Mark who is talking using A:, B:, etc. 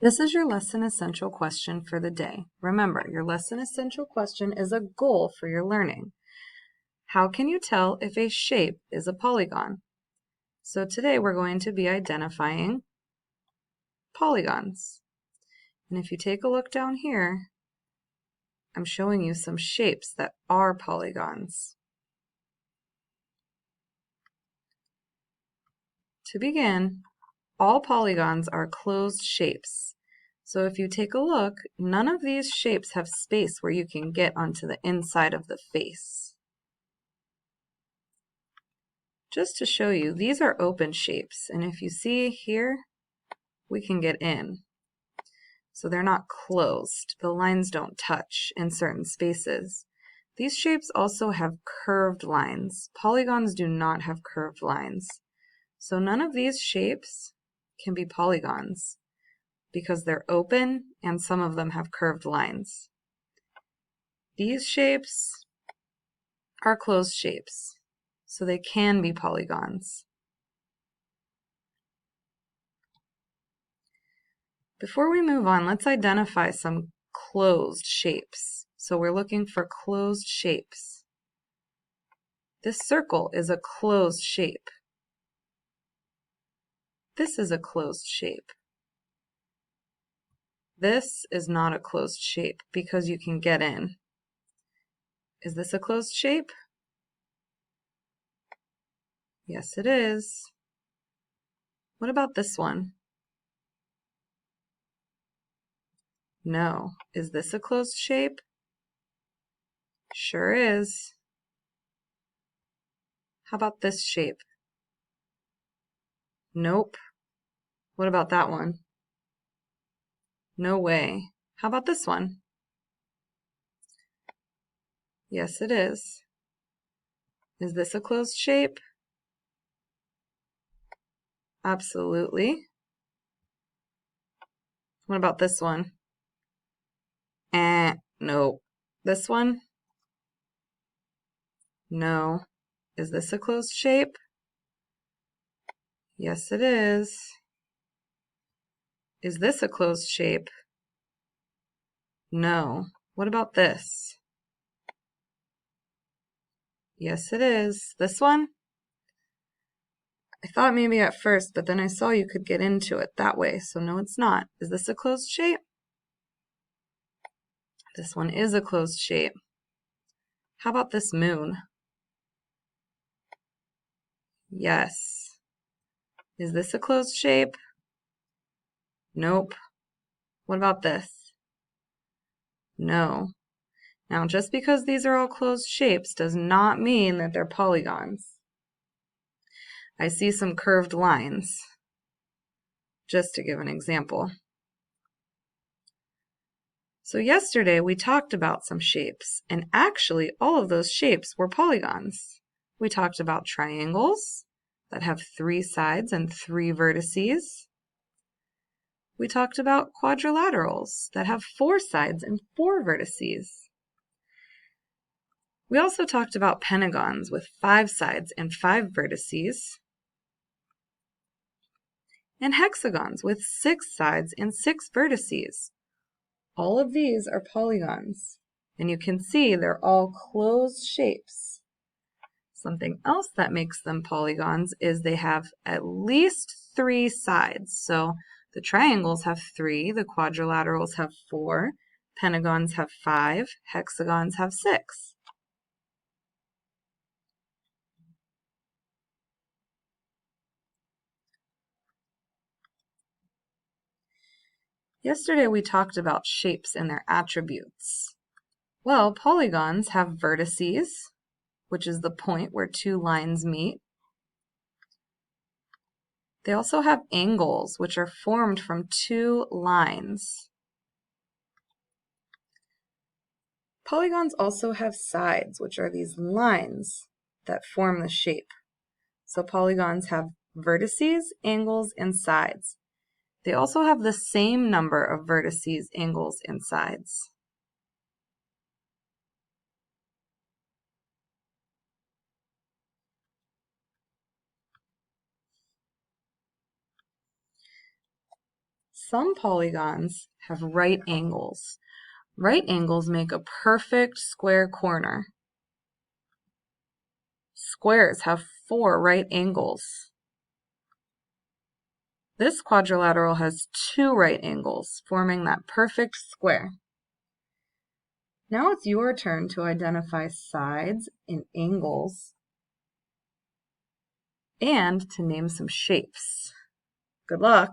A: This is your lesson essential question for the day. Remember, your lesson essential question is a goal for your learning. How can you tell if a shape is a polygon? So today we're going to be identifying polygons. And if you take a look down here, I'm showing you some shapes that are polygons. To begin, all polygons are closed shapes. So if you take a look, none of these shapes have space where you can get onto the inside of the face. Just to show you, these are open shapes, and if you see here, we can get in. So they're not closed. The lines don't touch in certain spaces. These shapes also have curved lines. Polygons do not have curved lines. So none of these shapes can be polygons because they're open and some of them have curved lines. These shapes are closed shapes, so they can be polygons. Before we move on, let's identify some closed shapes. So we're looking for closed shapes. This circle is a closed shape. This is a closed shape. This is not a closed shape because you can get in. Is this a closed shape? Yes, it is. What about this one? No. Is this a closed shape? Sure is. How about this shape? Nope. What about that one? No way. How about this one? Yes, it is. Is this a closed shape? Absolutely. What about this one? No. This one? No. Is this a closed shape? Yes, it is. Is this a closed shape? No. What about this? Yes, it is. This one? I thought maybe at first, but then I saw you could get into it that way, so no, it's not. Is this a closed shape? This one is a closed shape. How about this moon? Yes. Is this a closed shape? Nope. What about this? No. Now, just because these are all closed shapes does not mean that they're polygons. I see some curved lines, just to give an example. So yesterday we talked about some shapes, and actually all of those shapes were polygons. We talked about triangles that have 3 sides and 3 vertices. We talked about quadrilaterals that have 4 sides and 4 vertices. We also talked about pentagons with 5 sides and 5 vertices, and hexagons with 6 sides and 6 vertices. All of these are polygons, and you can see they're all closed shapes. Something else that makes them polygons is they have at least 3 sides. So the triangles have 3, the quadrilaterals have 4, pentagons have 5, hexagons have 6. Yesterday we talked about shapes and their attributes. Well, polygons have vertices, which is the point where 2 lines meet. They also have angles, which are formed from 2 lines. Polygons also have sides, which are these lines that form the shape. So polygons have vertices, angles, and sides. They also have the same number of vertices, angles, and sides. some polygons have right angles. Right angles make a perfect square corner. Squares have 4 right angles. This quadrilateral has 2 right angles, forming that perfect square. Now it's your turn to identify sides and angles and to name some shapes. Good luck!